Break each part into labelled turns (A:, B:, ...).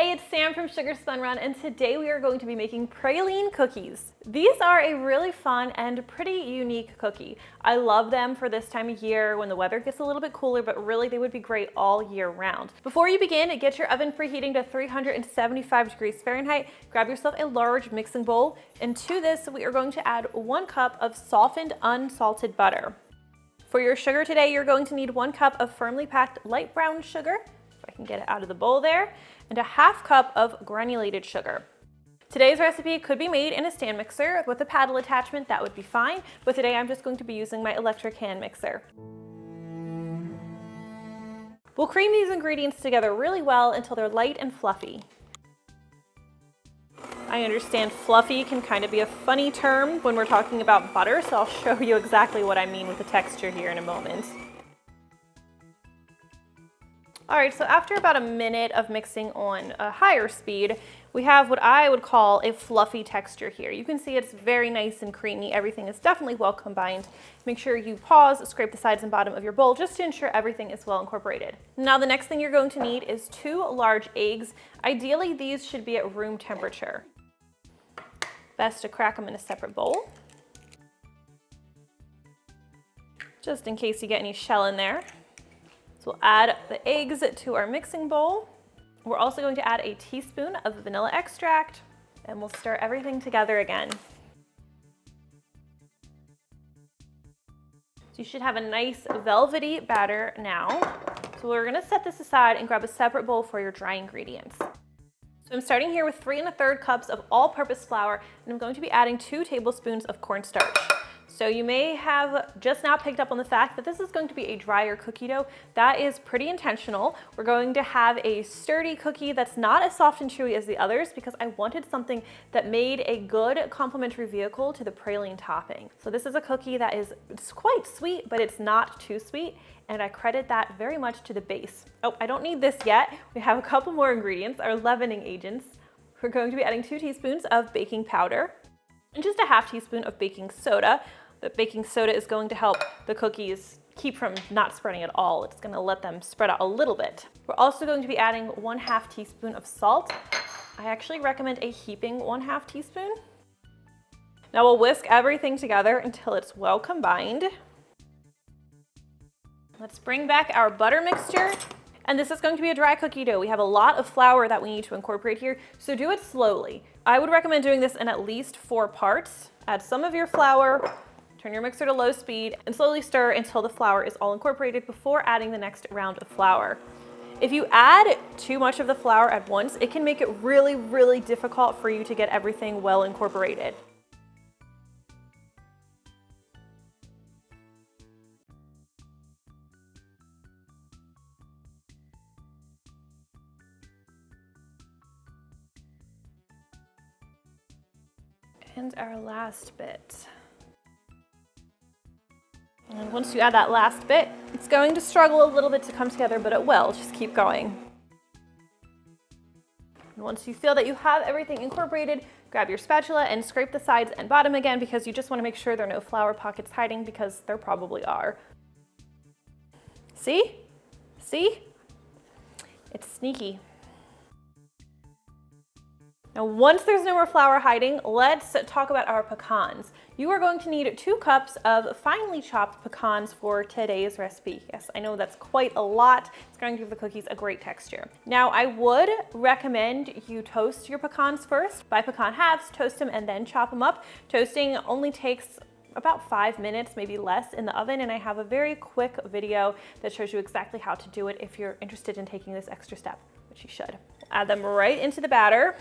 A: Hey, it's Sam from Sugar Spun Run, and today we are going to be making praline cookies. These are a really fun and pretty unique cookie. I love them for this time of year when the weather gets a little bit cooler, but really they would be great all year round. Before you begin, get your oven preheating to 375 degrees Fahrenheit. Grab yourself a large mixing bowl, and to this we are going to add 1 cup of softened unsalted butter. For your sugar today, you're going to need 1 cup of firmly packed light brown sugar, if I can get it out of the bowl there, and a ½ cup of granulated sugar. Today's recipe could be made in a stand mixer with a paddle attachment, that would be fine, but today I'm just going to be using my electric hand mixer. We'll cream these ingredients together really well until they're light and fluffy. I understand fluffy can kind of be a funny term when we're talking about butter, so I'll show you exactly what I mean with the texture here in a moment. All right, so after about a minute of mixing on a higher speed, we have what I would call a fluffy texture here. You can see it's very nice and creamy. Everything is definitely well combined. Make sure you pause, scrape the sides and bottom of your bowl just to ensure everything is well incorporated. Now the next thing you're going to need is 2 large eggs. Ideally, these should be at room temperature. Best to crack them in a separate bowl, just in case you get any shell in there. So we'll add the eggs to our mixing bowl. We're also going to add a teaspoon of vanilla extract, and we'll stir everything together again. So you should have a nice velvety batter now. So we're gonna set this aside and grab a separate bowl for your dry ingredients. So I'm starting here with 3 1/3 cups of all-purpose flour, and I'm going to be adding 2 tablespoons of cornstarch. So you may have just now picked up on the fact that this is going to be a drier cookie dough. That is pretty intentional. We're going to have a sturdy cookie that's not as soft and chewy as the others because I wanted something that made a good complementary vehicle to the praline topping. So this is a cookie that it's quite sweet, but it's not too sweet, and I credit that very much to the base. Oh, I don't need this yet. We have a couple more ingredients, our leavening agents. We're going to be adding 2 teaspoons of baking powder and just a ½ teaspoon of baking soda. The baking soda is going to help the cookies keep from not spreading at all. It's going to let them spread out a little bit. We're also going to be adding 1/2 teaspoon of salt. I actually recommend a heaping 1/2 teaspoon. Now we'll whisk everything together until it's well combined. Let's bring back our butter mixture. And this is going to be a dry cookie dough. We have a lot of flour that we need to incorporate here, so do it slowly. I would recommend doing this in at least 4 parts. Add some of your flour, turn your mixer to low speed, and slowly stir until the flour is all incorporated before adding the next round of flour. If you add too much of the flour at once, it can make it really, really difficult for you to get everything well incorporated. And our last bit. And once you add that last bit, it's going to struggle a little bit to come together, but it will. Just keep going. And once you feel that you have everything incorporated, grab your spatula and scrape the sides and bottom again because you just want to make sure there are no flour pockets hiding because there probably are. See? See? It's sneaky. Now, once there's no more flour hiding, let's talk about our pecans. You are going to need 2 cups of finely chopped pecans for today's recipe. Yes, I know that's quite a lot. It's going to give the cookies a great texture. Now, I would recommend you toast your pecans first. Buy pecan halves, toast them, and then chop them up. Toasting only takes about 5 minutes, maybe less, in the oven, and I have a very quick video that shows you exactly how to do it if you're interested in taking this extra step, which you should. Add them right into the batter.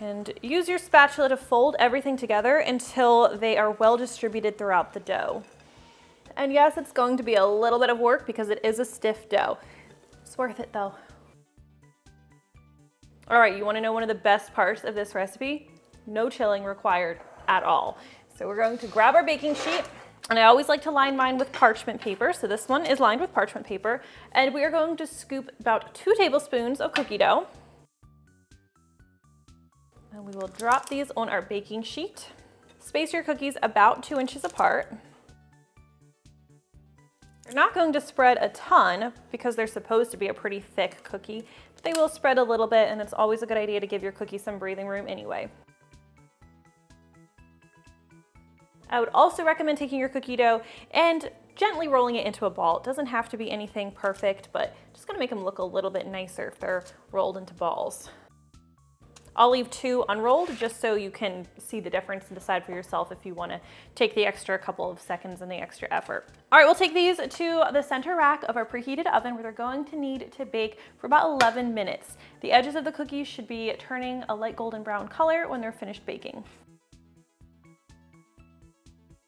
A: And use your spatula to fold everything together until they are well distributed throughout the dough. And yes, it's going to be a little bit of work because it is a stiff dough. It's worth it though. All right, you want to know one of the best parts of this recipe? No chilling required at all. So we're going to grab our baking sheet, and I always like to line mine with parchment paper. So this one is lined with parchment paper, and we are going to scoop about 2 tablespoons of cookie dough. And we will drop these on our baking sheet. Space your cookies about 2 inches apart. You're not going to spread a ton because they're supposed to be a pretty thick cookie, but they will spread a little bit, and it's always a good idea to give your cookies some breathing room anyway. I would also recommend taking your cookie dough and gently rolling it into a ball. It doesn't have to be anything perfect, but just gonna make them look a little bit nicer if they're rolled into balls. I'll leave 2 unrolled just so you can see the difference and decide for yourself if you want to take the extra couple of seconds and the extra effort. All right, we'll take these to the center rack of our preheated oven where they're going to need to bake for about 11 minutes. The edges of the cookies should be turning a light golden brown color when they're finished baking.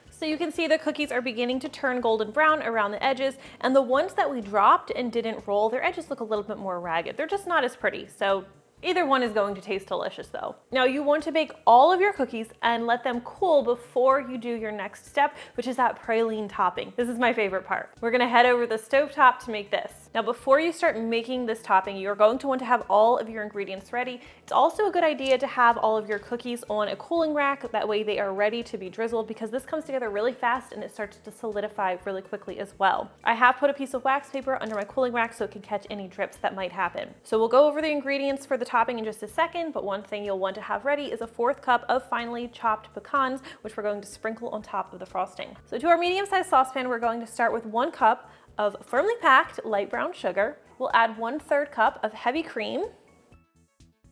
A: So you can see the cookies are beginning to turn golden brown around the edges, and the ones that we dropped and didn't roll, their edges look a little bit more ragged. They're just not as pretty, so either one is going to taste delicious though. Now you want to bake all of your cookies and let them cool before you do your next step, which is that praline topping. This is my favorite part. We're gonna head over to the stovetop to make this. Now before you start making this topping, you're going to want to have all of your ingredients ready. It's also a good idea to have all of your cookies on a cooling rack. That way they are ready to be drizzled because this comes together really fast and it starts to solidify really quickly as well. I have put a piece of wax paper under my cooling rack so it can catch any drips that might happen. So we'll go over the ingredients for the topping in just a second, but one thing you'll want to have ready is a 1/4 cup of finely chopped pecans, which we're going to sprinkle on top of the frosting. So to our medium-sized saucepan, we're going to start with 1 cup of firmly packed light brown sugar. We'll add 1/3 cup of heavy cream.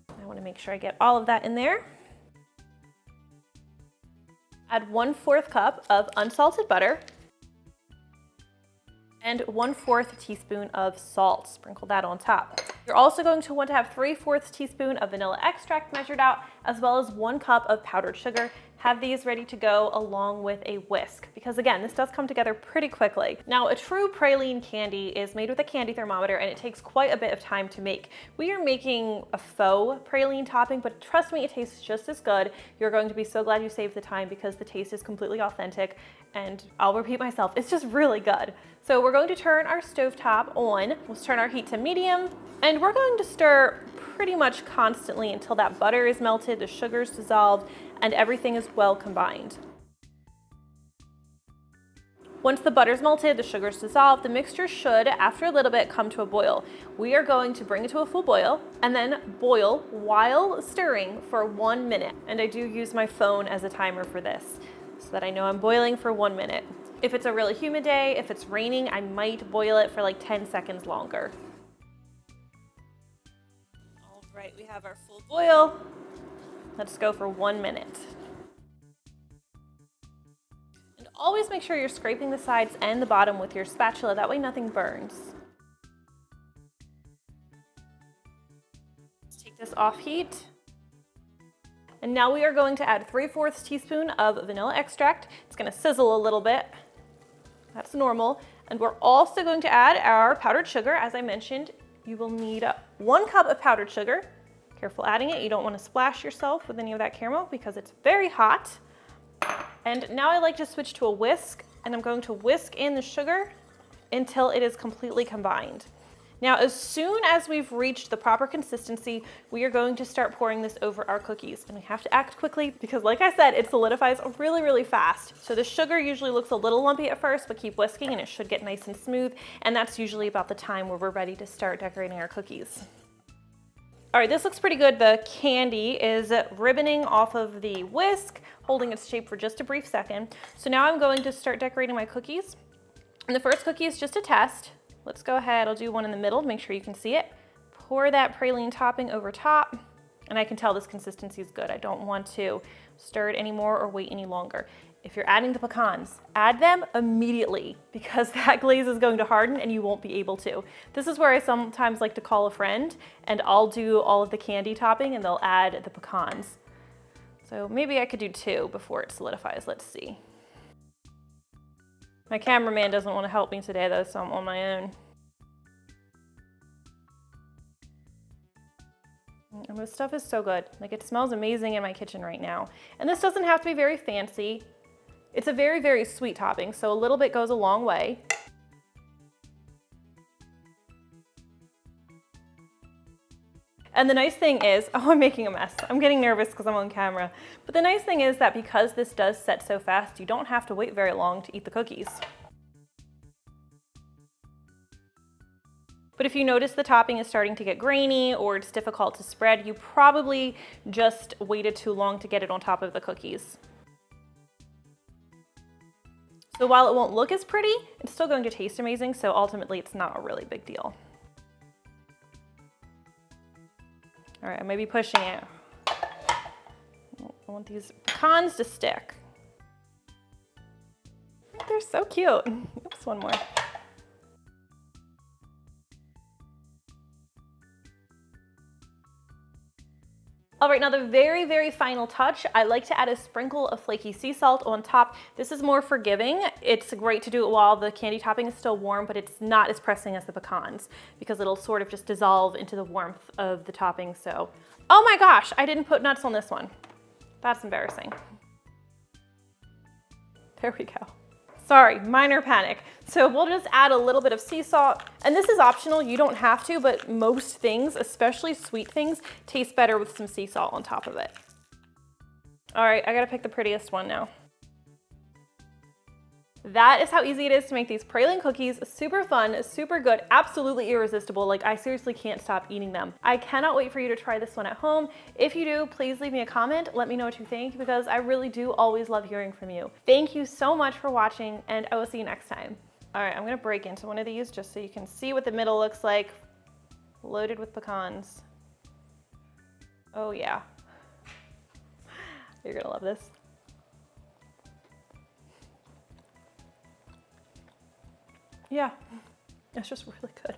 A: I want to make sure I get all of that in there. Add 1/4 cup of unsalted butter and 1/4 teaspoon of salt. Sprinkle that on top. You're also going to want to have 3/4 teaspoon of vanilla extract measured out, as well as 1 cup of powdered sugar. Have these ready to go along with a whisk, because again, this does come together pretty quickly. Now, a true praline candy is made with a candy thermometer, and it takes quite a bit of time to make. We are making a faux praline topping, but trust me, it tastes just as good. You're going to be so glad you saved the time because the taste is completely authentic, and I'll repeat myself, it's just really good. So we're going to turn our stovetop on. We'll turn our heat to medium, and we're going to stir pretty much constantly until that butter is melted, the sugar's dissolved, and everything is well combined. Once the butter's melted, the sugar's dissolved, the mixture should, after a little bit, come to a boil. We are going to bring it to a full boil and then boil while stirring for 1 minute. And I do use my phone as a timer for this so that I know I'm boiling for 1 minute. If it's a really humid day, if it's raining, I might boil it for like 10 seconds longer. All right, we have our full boil. Let's go for 1 minute. And always make sure you're scraping the sides and the bottom with your spatula, that way nothing burns. Let's take this off heat. And now we are going to add 3/4 teaspoon of vanilla extract. It's gonna sizzle a little bit. That's normal. And we're also going to add our powdered sugar. As I mentioned, you will need 1 cup of powdered sugar. Careful adding it. You don't want to splash yourself with any of that caramel because it's very hot. And now I like to switch to a whisk, and I'm going to whisk in the sugar until it is completely combined. Now, as soon as we've reached the proper consistency, we are going to start pouring this over our cookies. And we have to act quickly because, like I said, it solidifies really, really fast. So the sugar usually looks a little lumpy at first, but keep whisking and it should get nice and smooth. And that's usually about the time where we're ready to start decorating our cookies. All right, this looks pretty good. The candy is ribboning off of the whisk, holding its shape for just a brief second. So now I'm going to start decorating my cookies. And the first cookie is just a test. Let's go ahead, I'll do one in the middle to make sure you can see it. Pour that praline topping over top, and I can tell this consistency is good. I don't want to stir it anymore or wait any longer. If you're adding the pecans, add them immediately because that glaze is going to harden and you won't be able to. This is where I sometimes like to call a friend and I'll do all of the candy topping and they'll add the pecans. So maybe I could do 2 before it solidifies, let's see. My cameraman doesn't want to help me today though, so I'm on my own. And this stuff is so good. Like, it smells amazing in my kitchen right now. And this doesn't have to be very fancy. It's a very, very sweet topping, so a little bit goes a long way. And the nice thing is, oh, I'm making a mess. I'm getting nervous because I'm on camera. But the nice thing is that because this does set so fast, you don't have to wait very long to eat the cookies. But if you notice the topping is starting to get grainy or it's difficult to spread, you probably just waited too long to get it on top of the cookies. So while it won't look as pretty, it's still going to taste amazing, so ultimately it's not a really big deal. All right, I may be pushing it. I want these pecans to stick. They're so cute. Oops, one more. All right, now the very, very final touch, I like to add a sprinkle of flaky sea salt on top. This is more forgiving. It's great to do it while the candy topping is still warm, but it's not as pressing as the pecans because it'll sort of just dissolve into the warmth of the topping. So, oh my gosh, I didn't put nuts on this one. That's embarrassing. There we go. Sorry, minor panic. So we'll just add a little bit of sea salt, and this is optional, you don't have to, but most things, especially sweet things, taste better with some sea salt on top of it. All right, I gotta pick the prettiest one now. That is how easy it is to make these praline cookies. Super fun, super good, absolutely irresistible. Like, I seriously can't stop eating them. I cannot wait for you to try this one at home. If you do, please leave me a comment. Let me know what you think because I really do always love hearing from you. Thank you so much for watching and I will see you next time. All right, I'm gonna break into one of these just so you can see what the middle looks like. Loaded with pecans. Oh yeah. You're gonna love this. Yeah, it's just really good.